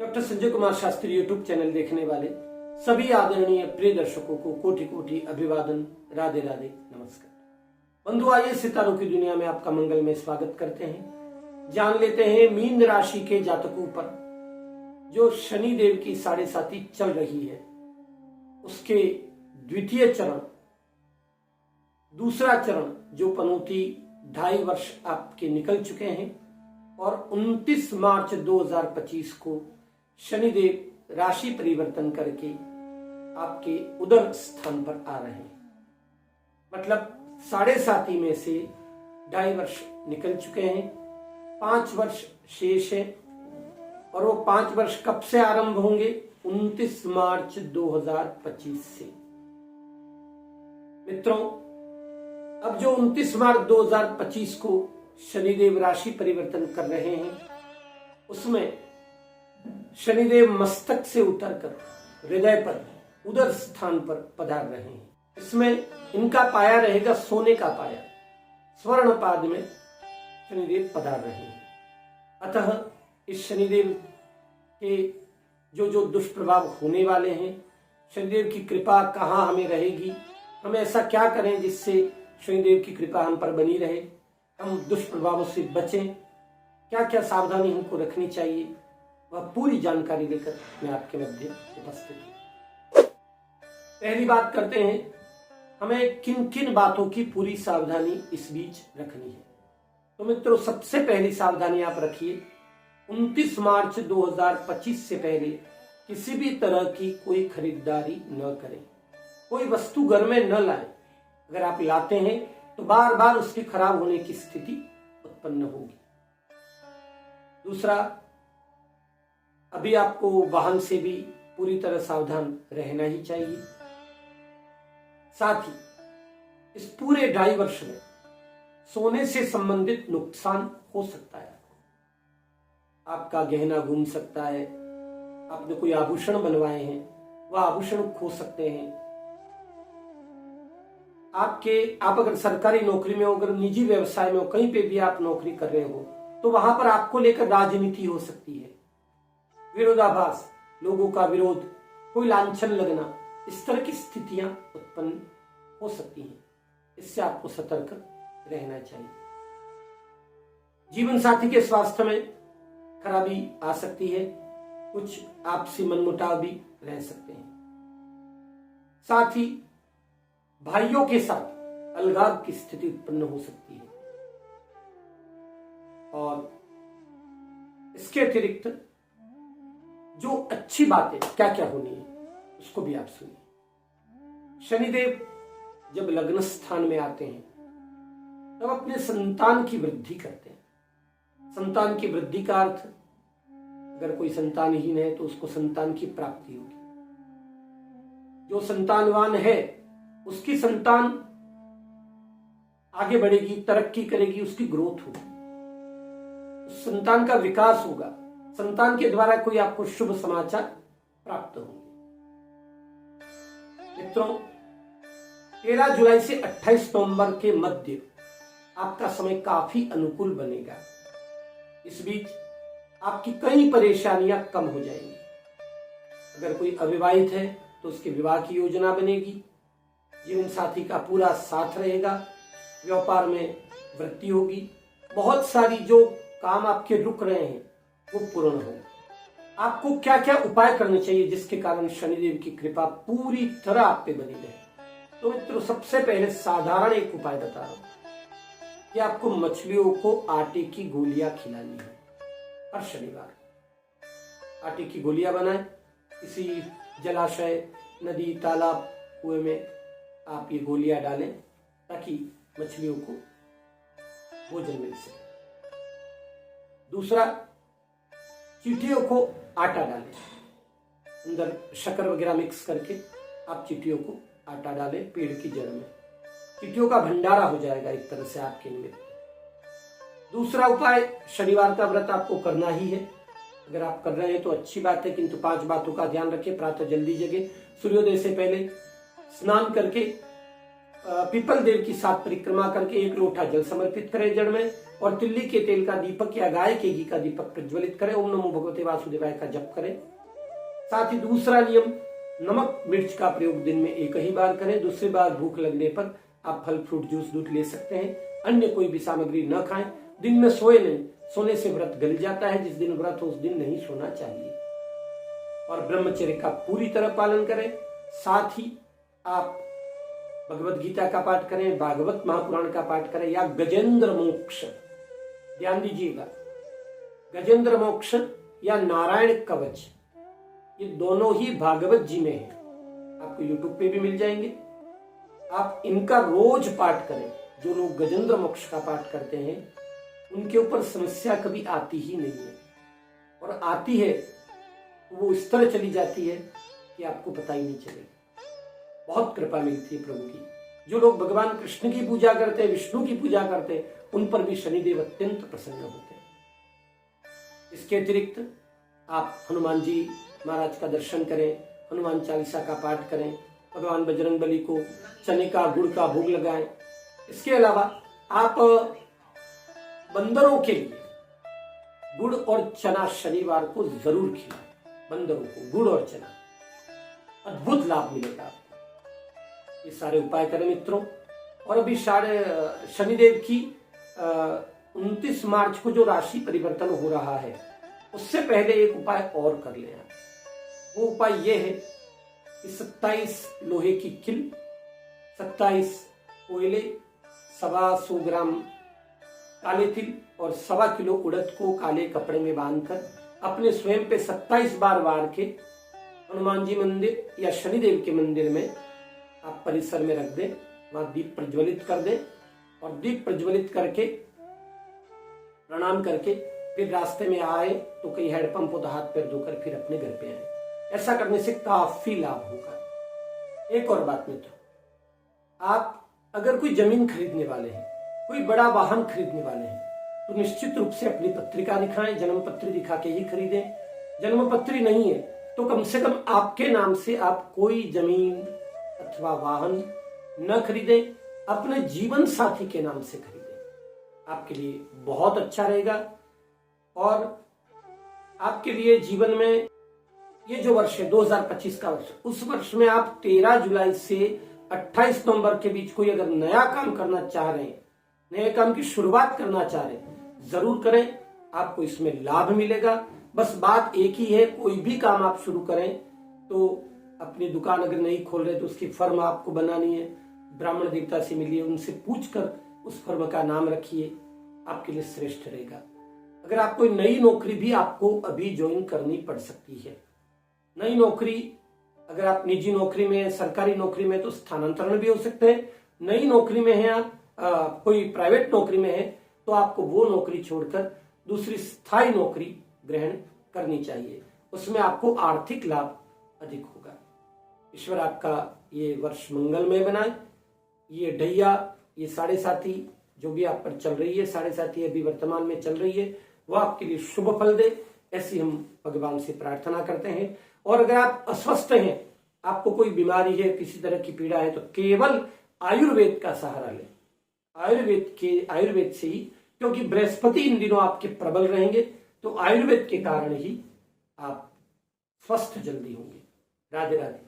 Doctor Sanjay Kumar Shastri YouTube channel देखने वाले सभी आदरणीय प्रिय दर्शकों को कोटि कोटि अभिवादन, राधे राधे, नमस्कार। बंधु, आइए सितारों की दुनिया में आपका मंगल में स्वागत करते हैं। जान लेते हैं मीन राशि के जातकों पर जो शनि देव की 7.5 चल रही है उसके द्वितीय चरण, दूसरा चरण जो पनौती 2.5 वर्ष आपके निकल चुके हैं और 29 मार्च 2025 को शनिदेव राशि परिवर्तन करके आपके उदर स्थान पर आ रहे हैं। मतलब 7.5 में से 2.5 वर्ष निकल चुके हैं, 5 वर्ष शेष है और वो 5 वर्ष कब से आरंभ होंगे? 29 मार्च 2025 से। मित्रों, अब जो 29 मार्च 2025 को शनिदेव राशि परिवर्तन कर रहे हैं उसमें शनिदेव मस्तक से उतरकर हृदय पर, उदर स्थान पर पधार रहे हैं। इसमें इनका पाया रहेगा सोने का पाया, स्वर्ण पाद में शनिदेव पधार रहे हैं। अतः इस शनिदेव के जो दुष्प्रभाव होने वाले हैं, शनिदेव की कृपा कहाँ हमें रहेगी, हम ऐसा क्या करें जिससे शनिदेव की कृपा हम पर बनी रहे, हम दुष्प्रभावों से बचें, क्या क्या सावधानी हमको रखनी चाहिए, वह पूरी जानकारी लेकर मैं आपके मध्य उपस्थित हूं। पहली बात करते हैं, हमें किन किन बातों की पूरी सावधानी इस बीच रखनी है। तो मित्रों, सबसे पहली सावधानी आप रखिए, 29 मार्च 2025 से पहले किसी भी तरह की कोई खरीदारी न करें, कोई वस्तु घर में न लाएं। अगर आप लाते हैं तो बार बार उसके खराब होने की स्थिति उत्पन्न होगी। दूसरा, अभी आपको वाहन से भी पूरी तरह सावधान रहना ही चाहिए। साथ ही इस पूरे 2.5 वर्ष में सोने से संबंधित नुकसान हो सकता है। आपका गहना घूम सकता है, आपने कोई आभूषण बनवाए हैं वह आभूषण खो सकते हैं। आप अगर सरकारी नौकरी में हो, अगर निजी व्यवसाय में हो, कहीं पे भी आप नौकरी कर रहे हो तो वहां पर आपको लेकर राजनीति हो सकती है, विरोधाभास, लोगों का विरोध, कोई लांछन लगना, इस तरह की स्थितियां उत्पन्न हो सकती हैं। इससे आपको सतर्क रहना चाहिए। जीवन साथी के स्वास्थ्य में खराबी आ सकती है, कुछ आपसी मनमुटाव भी रह सकते हैं। साथ ही भाइयों के साथ अलगाव की स्थिति उत्पन्न हो सकती है। और इसके अतिरिक्त जो अच्छी बातें क्या क्या होनी है उसको भी आप सुनिए। शनिदेव जब लग्न स्थान में आते हैं तब अपने संतान की वृद्धि करते हैं। संतान की वृद्धि का अर्थ, अगर कोई संतानहीन है तो उसको संतान की प्राप्ति होगी। जो संतानवान है उसकी संतान आगे बढ़ेगी, तरक्की करेगी, उसकी ग्रोथ होगी, उस संतान का विकास होगा, संतान के द्वारा कोई आपको शुभ समाचार प्राप्त होंगे। मित्रों, 13 जुलाई से 28 नवंबर के मध्य आपका समय काफी अनुकूल बनेगा। इस बीच आपकी कई परेशानियां कम हो जाएंगी। अगर कोई अविवाहित है तो उसके विवाह की योजना बनेगी, जीवन साथी का पूरा साथ रहेगा, व्यापार में वृद्धि होगी, बहुत सारी जो काम आपके रुक रहे हैं वो पूर्ण होगा। आपको क्या क्या उपाय करने चाहिए जिसके कारण शनिदेव की कृपा पूरी तरह आप पे बनी रहे? तो मित्रों, सबसे पहले साधारण एक उपाय बता रहा हूं कि आपको मछलियों को आटे की गोलियां खिलानी है। हर शनिवार आटे की गोलियां बनाएं, किसी जलाशय, नदी, तालाब, कुएं में आप ये गोलियां डालें ताकि मछलियों को भोजन मिल सके। दूसरा, चींटियों को आटा डालें, अंदर शक्कर वगैरह मिक्स करके आप चींटियों को आटा डालें पेड़ की जड़ में। चींटियों का भंडारा हो जाएगा एक तरह से आपके निमित्त। दूसरा उपाय, शनिवार का व्रत आपको करना ही है। अगर आप कर रहे हैं तो अच्छी बात है, किंतु 5 बातों का ध्यान रखें। प्रातः जल्दी जगे, सूर्योदय से पहले स्नान करके पीपल देव की 7 परिक्रमा करके 1 लोटा जल समर्पित करें जड़ में, और तिल्ली के तेल का दीपक या गाय के घी का दीपक प्रज्वलित करें। ओम नमो भगवते वासुदेवाय का जप करें। साथ ही दूसरा नियम, नमक मिर्च का प्रयोग दिन में 1 ही बार करें। दूसरी बार भूख लगने पर आप फल फ्रूट जूस दूध ले सकते हैं। अन्य कोई भी सामग्री न खाएं। दिन में सोए नहीं, सोने से व्रत गल जाता है। जिस दिन व्रत हो उस दिन नहीं सोना चाहिए। और ब्रह्मचर्य का पूरी तरह पालन करें। साथ ही आप भगवत गीता का पाठ करें, भागवत महापुराण का पाठ करें, या गजेंद्र मोक्ष, ध्यान दीजिएगा, गजेंद्र मोक्ष या नारायण कवच, ये दोनों ही भागवत जी में है। आपको यूट्यूब पे भी मिल जाएंगे। आप इनका रोज पाठ करें। जो लोग गजेंद्र मोक्ष का पाठ करते हैं उनके ऊपर समस्या कभी आती ही नहीं है, और आती है तो वो इस तरह चली जाती है कि आपको पता ही नहीं चलेगा। बहुत कृपा मिलती है प्रभु की। जो लोग भगवान कृष्ण की पूजा करते हैं, विष्णु की पूजा करते हैं, उन पर भी शनिदेव अत्यंत प्रसन्न होते हैं। इसके अतिरिक्त आप हनुमान जी महाराज का दर्शन करें, हनुमान चालीसा का पाठ करें, भगवान बजरंगबली को चने का गुड़ का भोग लगाएं। इसके अलावा आप बंदरों के लिए गुड़ और चना शनिवार को जरूर खिलाएं। बंदरों को गुड़ और चना, अद्भुत लाभ मिलेगा आपको। ये सारे उपाय करें मित्रों। और अभी शनिदेव की 29 मार्च को जो राशि परिवर्तन हो रहा है, उससे पहले एक उपाय और कर लें आप। वो उपाय ये है कि 27 लोहे की किल, 27 कोयले, 125 ग्राम काले तिल और 1.25 किलो उड़द को काले कपड़े में बांधकर अपने स्वयं पे 27 बार वार के हनुमान जी मंदिर या शनिदेव के मंदिर में आप परिसर में रख दें। वहां दीप प्रज्वलित कर दें, और दीप प्रज्वलित करके प्रणाम करके फिर रास्ते में आए तो कहीं हैंडपंप हो तो हाथ पैर धोकर फिर अपने घर पे आए। ऐसा करने से काफी लाभ होगा। एक और बात मित्रों, आप अगर कोई जमीन खरीदने वाले हैं, कोई बड़ा वाहन खरीदने वाले हैं, तो निश्चित रूप से अपनी पत्रिका दिखाएं। जन्म पत्री दिखा के ही खरीदें। जन्म पत्री नहीं है तो कम से कम आपके नाम से आप कोई जमीन अथवा वाहन न खरीदें, अपने जीवन साथी के नाम से खरीदें। आपके लिए बहुत अच्छा रहेगा। और आपके लिए जीवन में ये जो वर्ष है 2025 का वर्ष, उस वर्ष में आप 13 जुलाई से 28 नवंबर के बीच कोई अगर नया काम करना चाह रहे हैं, नए काम की शुरुआत करना चाह रहे हैं, जरूर करें। आपको इसमें लाभ मिलेगा। बस बात एक ही है, कोई भी काम आप शुरू करें तो अपनी दुकान अगर नहीं खोल रहे तो उसकी फर्म आपको बनानी है। ब्राह्मण देवता से मिलिए, उनसे पूछकर उस फर्म का नाम रखिए, आपके लिए श्रेष्ठ रहेगा। अगर आप कोई नई नौकरी भी आपको अभी ज्वाइन करनी पड़ सकती है। नई नौकरी, अगर आप निजी नौकरी में, सरकारी नौकरी में तो स्थानांतरण भी हो सकते हैं। नई नौकरी में है आप, कोई प्राइवेट नौकरी में है, तो आपको वो नौकरी छोड़कर दूसरी स्थायी नौकरी ग्रहण करनी चाहिए। उसमें आपको आर्थिक लाभ अधिक होगा। ईश्वर आपका ये वर्ष मंगलमय बनाए। ये ढैया, ये 7.5 जो भी आप पर चल रही है, 7.5 अभी वर्तमान में चल रही है, वो आपके लिए शुभ फल दे, ऐसी हम भगवान से प्रार्थना करते हैं। और अगर आप अस्वस्थ हैं, आपको कोई बीमारी है, किसी तरह की पीड़ा है, तो केवल आयुर्वेद का सहारा लें। आयुर्वेद से ही, क्योंकि बृहस्पति इन दिनों आपके प्रबल रहेंगे, तो आयुर्वेद के कारण ही आप स्वस्थ जल्दी होंगे। राधे राधे।